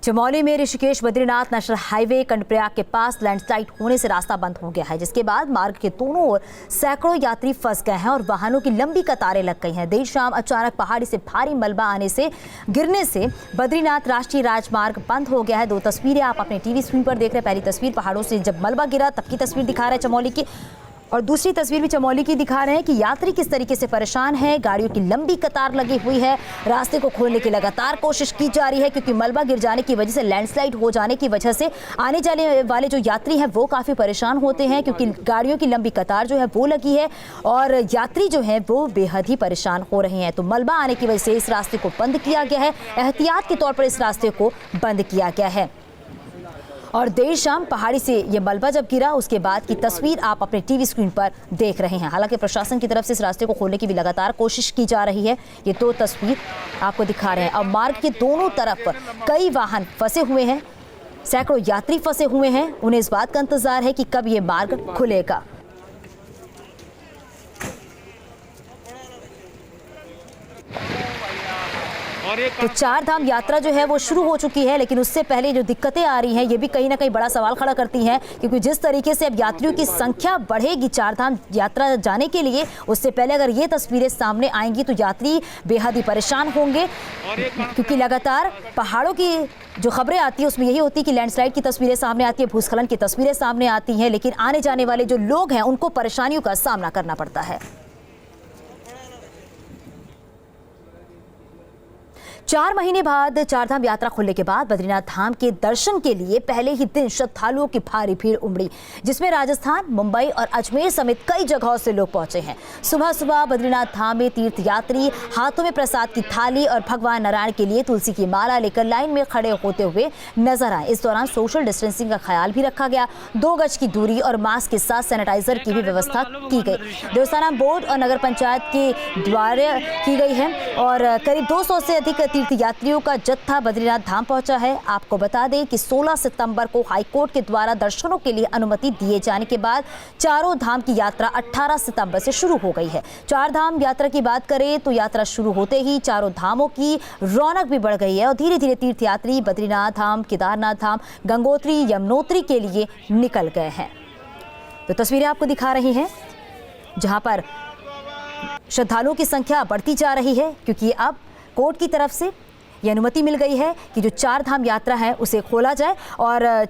चमोली में Rishikesh Badrinath national highway Karnaprayag के पास landslide होने से रास्ता बंद हो गया है, जिसके बाद मार्ग के दोनों ओर सैकड़ों यात्री फंस गए हैं और वाहनों की लंबी कतारें लग गई हैं। देर शाम अचानक पहाड़ी से भारी मलबा आने से गिरने से बद्रीनाथ राष्ट्रीय राजमार्ग बंद हो गया है। दो तस्वीरें आप अपने टीवी स्क्रीन पर देख रहे हैं। पहली तस्वीर पहाड़ों से जब मलबा गिरा तब की तस्वीर दिखा रहा है चमोली की, और दूसरी तस्वीर भी चमोली की दिखा रहे हैं कि यात्री किस तरीके से परेशान है। गाड़ियों की लंबी कतार लगी हुई है। रास्ते को खोलने की लगातार कोशिश की जा रही है, क्योंकि मलबा गिर जाने की वजह से, लैंडस्लाइड हो जाने की वजह से आने जाने वाले जो यात्री हैं वो काफ़ी परेशान होते हैं, क्योंकि गाड़ियों की लंबी कतार जो है वो लगी है और यात्री जो है वो बेहद ही परेशान हो रहे हैं। तो मलबा आने की वजह से इस रास्ते को बंद किया गया है। एहतियात के तौर पर इस रास्ते को बंद किया गया है। और देर शाम पहाड़ी से ये मलबा जब गिरा उसके बाद की तस्वीर आप अपने टीवी स्क्रीन पर देख रहे हैं। हालांकि प्रशासन की तरफ से इस रास्ते को खोलने की भी लगातार कोशिश की जा रही है। ये दो तस्वीर आपको दिखा रहे हैं। अब मार्ग के दोनों तरफ कई वाहन फंसे हुए हैं, सैकड़ों यात्री फंसे हुए हैं। उन्हें इस बात का इंतजार है कि कब ये मार्ग खुलेगा। तो चार धाम यात्रा जो है वो शुरू हो चुकी है, लेकिन उससे पहले जो दिक्कतें आ रही हैं ये भी कहीं ना कहीं बड़ा सवाल खड़ा करती हैं, क्योंकि जिस तरीके से अब यात्रियों की संख्या बढ़ेगी चार धाम यात्रा जाने के लिए, उससे पहले अगर ये तस्वीरें सामने आएंगी तो यात्री बेहद ही परेशान होंगे, क्योंकि लगातार पहाड़ों की जो खबरें आती है उसमें यही होती है कि लैंडस्लाइड की तस्वीरें सामने आती है, भूस्खलन की तस्वीरें सामने आती हैं, लेकिन आने जाने वाले जो लोग हैं उनको परेशानियों का सामना करना पड़ता है। 4 महीने बाद चारधाम यात्रा खुलने के बाद बद्रीनाथ धाम के दर्शन के लिए पहले ही दिन श्रद्धालुओं की भारी भीड़ उमड़ी, जिसमें राजस्थान, मुंबई और अजमेर समेत कई जगहों से लोग पहुंचे हैं। सुबह सुबह बद्रीनाथ धाम में तीर्थ यात्री हाथों में प्रसाद की थाली और भगवान नारायण के लिए तुलसी की माला लेकर लाइन में खड़े होते हुए नजर आए। इस दौरान सोशल डिस्टेंसिंग का ख्याल भी रखा गया। 2 गज की दूरी और मास्क के साथ सैनिटाइजर की भी व्यवस्था की गई। देवस्थानम बोर्ड और नगर पंचायत के द्वारा की गई है और करीब 200 से अधिक तीर्थ यात्रियों का जत्था बद्रीनाथ धाम पहुंचा है। आपको बता दें कि 16 सितंबर को हाईकोर्ट के द्वारा दर्शनों के लिए अनुमति दिए जाने के बाद चारों धाम की यात्रा 18 सितंबर से शुरू हो गई है। चार धाम यात्रा की बात करें तो यात्रा शुरू होते ही चारों धामों की रौनक भी बढ़ गई है और धीरे धीरे तीर्थ यात्री बद्रीनाथ धाम, केदारनाथ धाम, गंगोत्री, यमुनोत्री के लिए निकल गए हैं। तो तस्वीरें आपको दिखा रही हैं जहां पर श्रद्धालुओं की संख्या बढ़ती जा रही है, क्योंकि अब कोर्ट की तरफ से ये अनुमति मिल गई है कि जो चार धाम यात्रा है उसे खोला जाए। और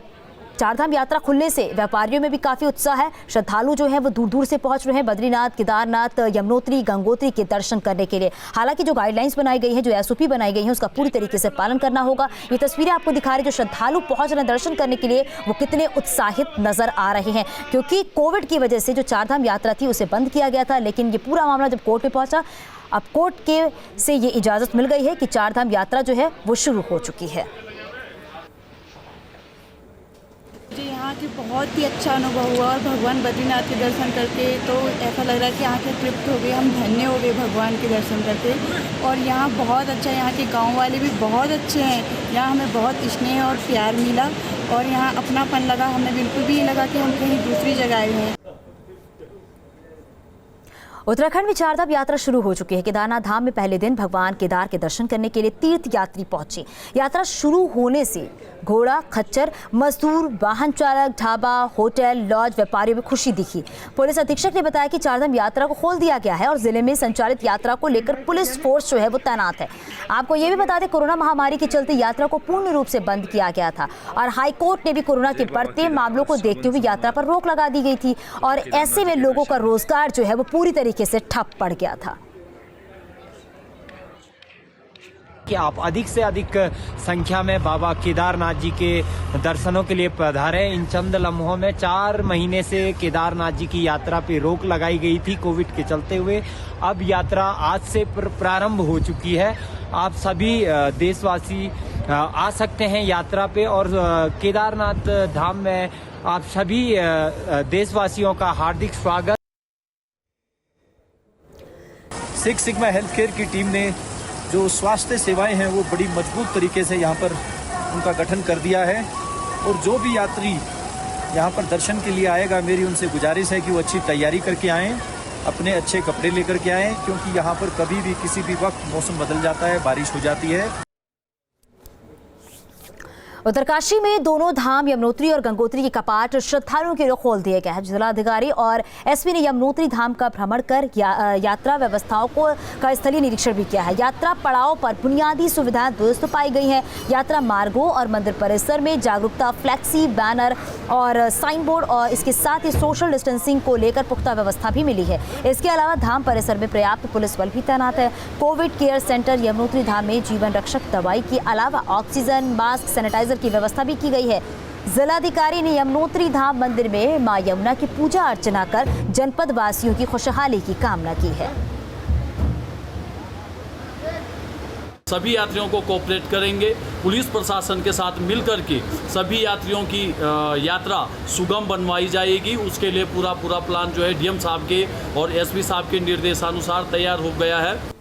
चार धाम यात्रा खुलने से व्यापारियों में भी काफ़ी उत्साह है। श्रद्धालु जो हैं वो दूर दूर से पहुंच रहे हैं बद्रीनाथ, केदारनाथ, यमुनोत्री, गंगोत्री के दर्शन करने के लिए। हालांकि जो गाइडलाइंस बनाई गई हैं, जो SOP बनाई गई हैं, उसका पूरी तरीके से पालन करना होगा। ये तस्वीरें आपको दिखा रही है जो श्रद्धालु पहुंच रहे हैं दर्शन करने के लिए, वो कितने उत्साहित नजर आ रहे हैं, क्योंकि कोविड की वजह से जो चार धाम यात्रा थी उसे बंद किया गया था। लेकिन ये पूरा मामला जब कोर्ट में पहुंचा, अब कोर्ट के से ये इजाज़त मिल गई है कि चार धाम यात्रा जो है वो शुरू हो चुकी है। मुझे यहाँ की बहुत ही अच्छा अनुभव हुआ और भगवान बद्रीनाथ के दर्शन करके तो ऐसा लग रहा है कि आंखें तृप्त हो गई, हम धन्य हो गए भगवान के दर्शन करके। और यहाँ बहुत अच्छा, यहाँ के गांव वाले भी बहुत अच्छे हैं। यहाँ हमें बहुत स्नेह और प्यार मिला और यहाँ अपनापन लगा। हमें बिल्कुल भी नहीं लगा कि हम कहीं दूसरी जगह आए हैं। उत्तराखंड में चारधाम यात्रा शुरू हो चुकी है। केदारनाथ धाम में पहले दिन भगवान केदार के दर्शन करने के लिए तीर्थ यात्री पहुंचे। यात्रा शुरू होने से घोड़ा, खच्चर, मजदूर, वाहन चालक, ढाबा, होटल, लॉज व्यापारियों में खुशी दिखी। पुलिस अधीक्षक ने बताया कि चारधाम यात्रा को खोल दिया गया है और जिले में संचालित यात्रा को लेकर पुलिस फोर्स जो है वो तैनात है। आपको ये भी बता दें, कोरोना महामारी के चलते यात्रा को पूर्ण रूप से बंद किया गया था और हाईकोर्ट ने भी कोरोना के बढ़ते मामलों को देखते हुए यात्रा पर रोक लगा दी गई थी और ऐसे में लोगों का रोजगार जो है वो पूरी तरीके से ठप पड़ गया था। कि आप अधिक से अधिक संख्या में बाबा केदारनाथ जी के दर्शनों के लिए पधारे। इन चंद लम्हों में 4 महीने से केदारनाथ जी की यात्रा पे रोक लगाई गई थी कोविड के चलते हुए। अब यात्रा आज से प्रारंभ हो चुकी है। आप सभी देशवासी आ सकते हैं यात्रा पे और केदारनाथ धाम में आप सभी देशवासियों का हार्दिक स्वागत। सिक्स सिग्मा हेल्थ केयर की टीम ने जो स्वास्थ्य सेवाएं हैं वो बड़ी मजबूत तरीके से यहाँ पर उनका गठन कर दिया है और जो भी यात्री यहाँ पर दर्शन के लिए आएगा, मेरी उनसे गुजारिश है कि वो अच्छी तैयारी करके आएँ, अपने अच्छे कपड़े लेकर के आएँ, क्योंकि यहाँ पर कभी भी किसी भी वक्त मौसम बदल जाता है, बारिश हो जाती है। उत्तरकाशी में दोनों धाम यमुनोत्री और गंगोत्री के कपाट श्रद्धालुओं के लिए खोल दिए गए हैं। जिलाधिकारी और एसपी ने यमुनोत्री धाम का भ्रमण कर यात्रा व्यवस्थाओं का स्थलीय निरीक्षण भी किया है। यात्रा पड़ाव पर बुनियादी सुविधाएं दुरुस्त पाई गई हैं। यात्रा मार्गों और मंदिर परिसर में जागरूकता फ्लैक्सी बैनर और साइन बोर्ड और इसके साथ ही सोशल डिस्टेंसिंग को लेकर पुख्ता व्यवस्था भी मिली है। इसके अलावा धाम परिसर में पर्याप्त पुलिस बल भी तैनात है। कोविड केयर सेंटर यमुनोत्री धाम में जीवन रक्षक दवाई के अलावा ऑक्सीजन, मास्क, सैनिटाइजर की व्यवस्था भी की गई है। जिलाधिकारी ने यमुनोत्री धाम मंदिर में मां यमुना की पूजा अर्चना कर जनपद वासियों की खुशहाली की कामना की है। सभी यात्रियों को कोऑपरेट करेंगे। पुलिस प्रशासन के साथ मिलकर के सभी यात्रियों की यात्रा सुगम बनवाई जाएगी। उसके लिए पूरा प्लान जो है डीएम साहब के और एसपी साहब के निर्देशानुसार तैयार हो गया है।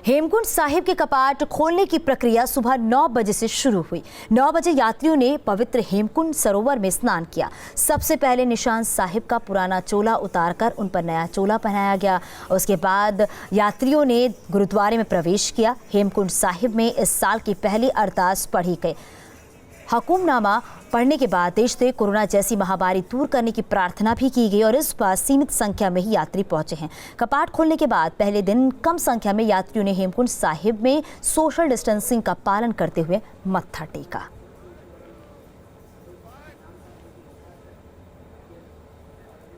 हेमकुंड साहिब के कपाट खोलने की प्रक्रिया सुबह 9 बजे से शुरू हुई। 9 बजे यात्रियों ने पवित्र हेमकुंड सरोवर में स्नान किया। सबसे पहले निशान साहिब का पुराना चोला उतारकर उन पर नया चोला पहनाया गया। उसके बाद यात्रियों ने गुरुद्वारे में प्रवेश किया। हेमकुंड साहिब में इस साल की पहली अरदास पढ़ी गई। हुक्मनामा पढ़ने के बाद देश से कोरोना जैसी महामारी दूर करने की प्रार्थना भी की गई और इस बार सीमित संख्या में ही यात्री पहुंचे हैं। कपाट खोलने के बाद पहले दिन कम संख्या में यात्रियों ने हेमकुंड साहिब में सोशल डिस्टेंसिंग का पालन करते हुए मत्था टेका।